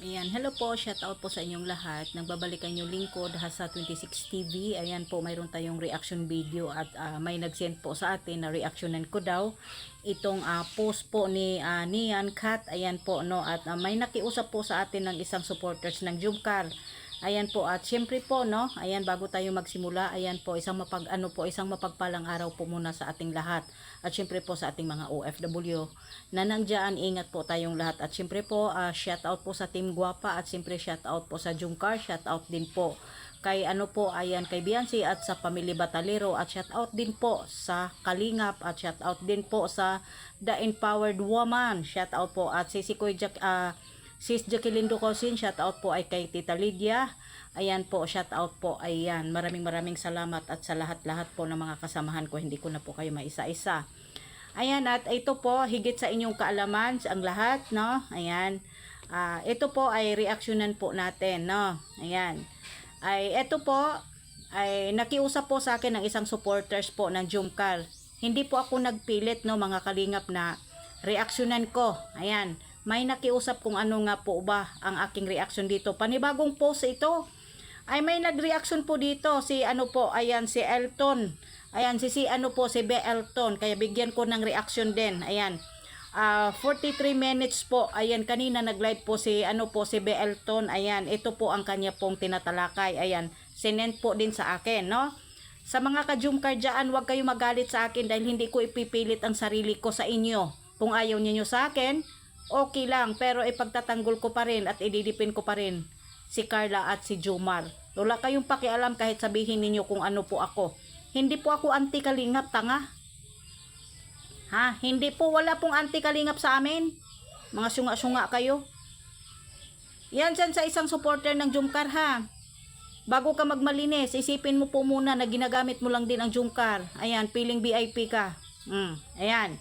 Ayan, hello po, shout out po sa inyong lahat. Nagbabalikan yung lingkod Hasa 26 TV. Ayan po, mayroon tayong reaction video at may nag-send po sa atin na reactionan ko daw itong post po ni Nian Kat. Ayan po, no, at may nakiusap po sa atin ng isang supporters ng Jumcar. Ayan po, at syempre po, no, ayan, bago tayo magsimula, ayan po, isang mapagpalang araw po muna sa ating lahat. At syempre po sa ating mga OFW na nandiyan, ingat po tayong lahat. At syempre po, shout out po sa Team Guapa at syempre shout out po sa Jumcar, shout out din po kay ayan, kay Biancy at sa Pamilya Batalero, at shout out din po sa Kalingap, at shout out din po sa The Empowered Woman, shout out po, at si Kuya Jack, Sis Jacqueline Ducosin, shout out po ay kay Tita Lydia. Ayan po, shout out po. Ayan, maraming salamat at sa lahat-lahat po ng mga kasamahan ko. Hindi ko na po kayo maisa-isa. Ayan, at ito po, higit sa inyong kaalaman, ang lahat, no? Ayan. Ito po ay reaksyonan po natin, no? Ayan. Ito po, ay nakiusap po sa akin ng isang supporters po ng Jumcar. Hindi po ako nagpilit, no, mga kalingap, na reaksyonan ko. Ayan. May nakiusap kung ano nga po ba ang aking reaction dito. Panibagong post ito. Ay may nag-reaction po dito si ayan, si Elton. Ayan, si B. Elton. Kaya bigyan ko ng reaction din. Ayan. 43 minutes po. Ayan, kanina nag-live po si B. Elton. Ayan, ito po ang kanya pong tinatalakay. Ayan, sinend po din sa akin, no? Sa mga ka-Jumcar dyan, huwag kayo magalit sa akin dahil hindi ko ipipilit ang sarili ko sa inyo. Kung ayaw niyo sa akin, okay lang, pero ipagtatanggol ko pa rin at ididipin ko pa rin si Carla at si Jomar. Wala kayong pakialam kahit sabihin ninyo kung ano po ako. Hindi po ako anti-kalingap, tanga. Ha? Hindi po, wala pong anti-kalingap sa amin. Mga sunga-sunga kayo. Yan dyan sa isang supporter ng Jumcar, ha. Bago ka magmalinis, isipin mo po muna na ginagamit mo lang din ang Jumcar. Ayan, feeling VIP ka. Ayan.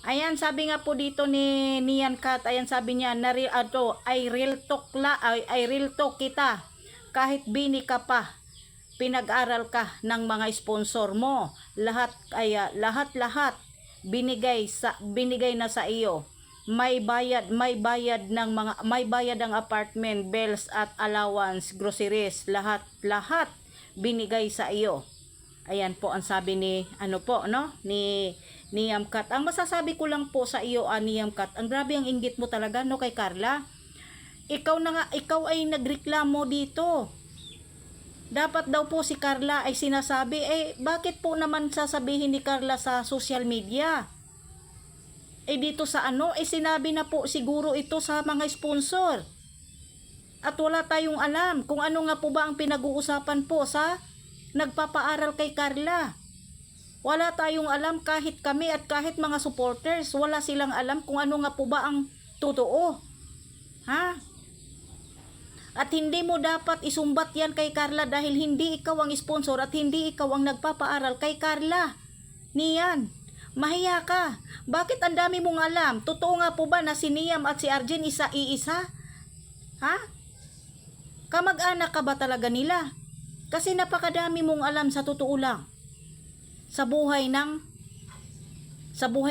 Ayan, sabi nga po dito ni Nian Kat, ayan, sabi niya, ay real talk kita. Kahit bini ka pa, pinag-aral ka ng mga sponsor mo. Lahat binigay na sa iyo. May bayad ang apartment, bills at allowance, groceries, lahat binigay sa iyo. Ayan po ang sabi ni ni Niam Kat. Ang masasabi ko lang po sa iyo, Niam Kat, ang grabe ang inggit mo talaga, no, kay Carla. Ikaw ay nagreklamo dito. Dapat daw po si Carla ay sinasabi, bakit po naman sasabihin ni Carla sa social media? Dito sa sinabi na po siguro ito sa mga sponsor. At wala tayong alam kung ano nga po ba ang pinag-uusapan po sa nagpapaaral kay Carla. Wala tayong alam, kahit kami at kahit mga supporters, wala silang alam kung ano nga po ba ang totoo. Ha? At hindi mo dapat isumbat yan kay Carla dahil hindi ikaw ang sponsor at hindi ikaw ang nagpapaaral kay Carla. Niyan, mahiya ka. Bakit ang dami mong alam? Totoo nga po ba na si Niam at si Arjen iisa? Ha? Kamag-anak ka ba talaga nila? Kasi napakadami mong alam sa totoo lang. Sa buhay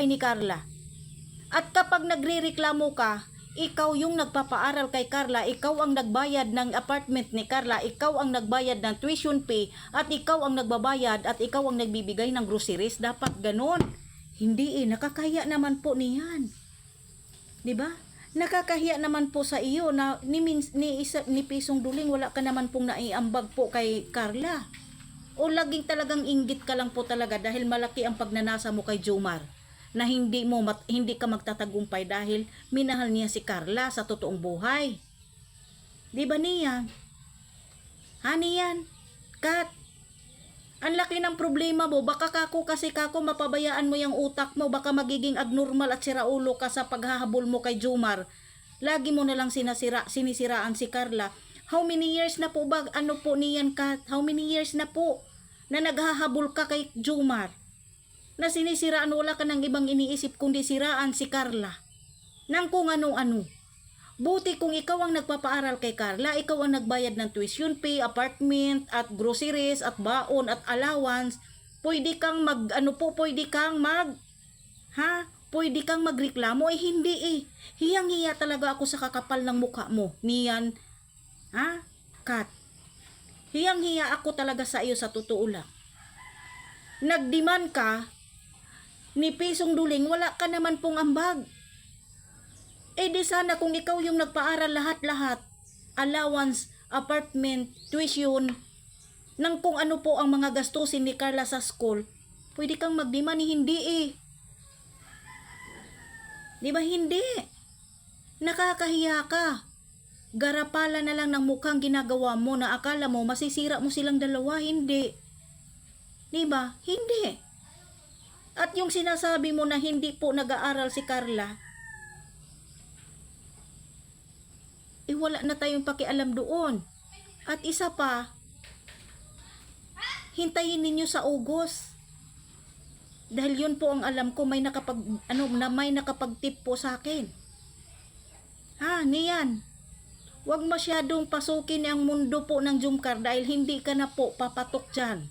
ni Carla. At kapag nagrereklamo ka, ikaw yung nagpapaaral kay Carla, ikaw ang nagbayad ng apartment ni Carla, ikaw ang nagbayad ng tuition fee, at ikaw ang nagbabayad at ikaw ang nagbibigay ng groceries. Dapat ganon. Hindi nakakahiya naman po niyan. 'Di ba? Nakakahiya naman po sa iyo na ni Pisong Duling wala ka naman pong naiambag po kay Carla. O laging talagang inggit ka lang po talaga dahil malaki ang pagnanasa mo kay Jomar na hindi ka magtatagumpay dahil minahal niya si Carla sa totoong buhay. 'Di ba niya? Niyan? Kat, ang laki ng problema mo. Baka kasi mapabayaan mo yung utak mo. Baka magiging abnormal at siraulo ka sa paghahabol mo kay Jomar. Lagi mo na lang sinisiraan si Carla. How many years na po ba? Niyan, Kat? How many years na po na naghahabol ka kay Jomar? Na sinisiraan, wala ka ng ibang iniisip kundi siraan si Carla. Nang kung ano-ano. Buti kung ikaw ang nagpapaaral kay Carla, ikaw ang nagbayad ng tuition fee, apartment, at groceries, at baon, at allowance, pwede kang pwede kang magreklamo. Hindi eh. Hiyang-hiya talaga ako sa kakapal ng mukha mo. Niyan, ha? Kat. Hiyang-hiya ako talaga sa iyo sa totoo lang. Nagdemand ka, ni Pisong Duling, wala ka naman pong ambag. Eh di sana kung ikaw yung nagpaaral lahat-lahat, allowance, apartment, tuition, nang kung ano po ang mga gastusin ni Carla sa school, pwede kang magdemand. Hindi eh. Di ba hindi? Nakakahiya ka. Garapala na lang ng mukhang ginagawa mo na akala mo masisira mo silang dalawa. Hindi. Di ba? Hindi. At yung sinasabi mo na hindi po nag-aaral si Carla, eh wala na tayong pakialam doon. At isa pa, hintayin ninyo sa August. Dahil yun po ang alam ko, may nakapag-tip po sa akin. Ha, niyan. Huwag masyadong pasukin ang mundo po ng Jumcar dahil hindi ka na po papatok dyan.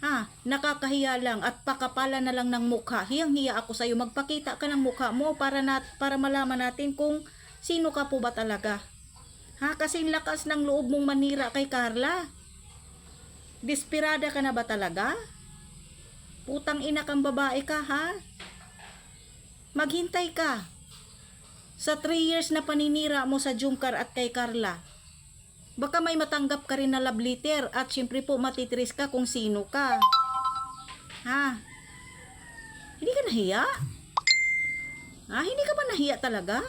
Ha, nakakahiya lang at pakapala na lang ng mukha. Hiyang-hiya ako sa'yo. Magpakita ka ng mukha mo para malaman natin kung sino ka po ba talaga. Ha, kasi lakas ng loob mong manira kay Carla. Desperada ka na ba talaga? Putang ina kang babae ka, ha? Maghintay ka. Sa 3 years na paninira mo sa Jumcar at kay Carla, baka may matanggap ka rin na love letter at syempre po matitris ka kung sino ka. Ha? Hindi ka nahiya? Ha? Hindi ka ba nahiya talaga?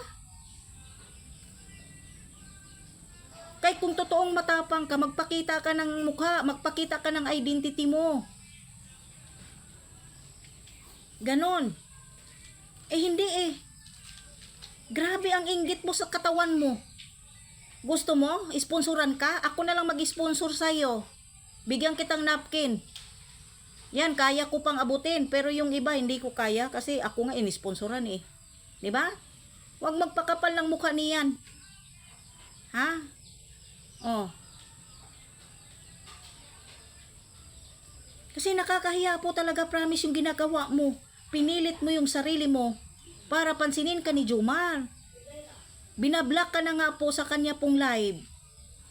Kaya kung totoong matapang ka, magpakita ka ng mukha, magpakita ka ng identity mo. Ganon. Eh hindi eh. Grabe ang inggit mo sa katawan mo. Gusto mo? Sponsoran ka? Ako na lang mag-sponsor sa'yo. Bigyan kitang napkin. Yan, kaya ko pang abutin. Pero yung iba, hindi ko kaya kasi ako nga inisponsoran eh. Diba? Huwag magpakapal ng mukha niyan. Ha? Oh. Kasi nakakahiya po talaga, promise, yung ginagawa mo. Pinilit mo yung sarili mo para pansinin ka ni Jomar. Binablock ka na nga po sa kanya pong live.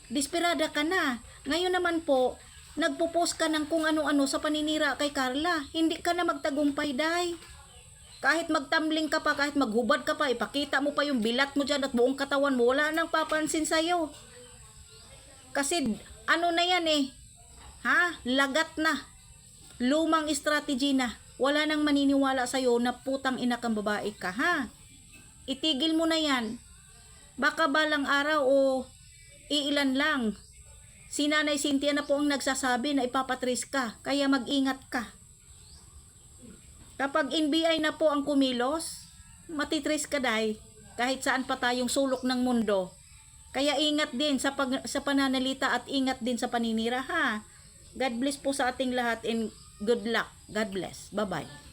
Desperada ka na. Ngayon naman po, nagpo-post ka ng kung ano-ano sa paninira kay Carla. Hindi ka na magtagumpay, day. Kahit magtumbling ka pa, kahit maghubad ka pa, ipakita mo pa yung bilat mo dyan at buong katawan mo, wala nang papansin sa'yo. Kasi ano na yan eh. Ha? Lagat na. Lumang strategy na. Wala nang maniniwala sa'yo na putang ina kang babae ka, ha? Itigil mo na yan. Baka balang araw o iilan lang. Si Nanay Cynthia na po ang nagsasabi na ipapatris ka. Kaya mag-ingat ka. Kapag NBI na po ang kumilos, matitris ka, day. Kahit saan pa tayong sulok ng mundo. Kaya ingat din sa pananalita at ingat din sa paninira, ha? God bless po sa ating lahat and good luck. God bless. Bye-bye.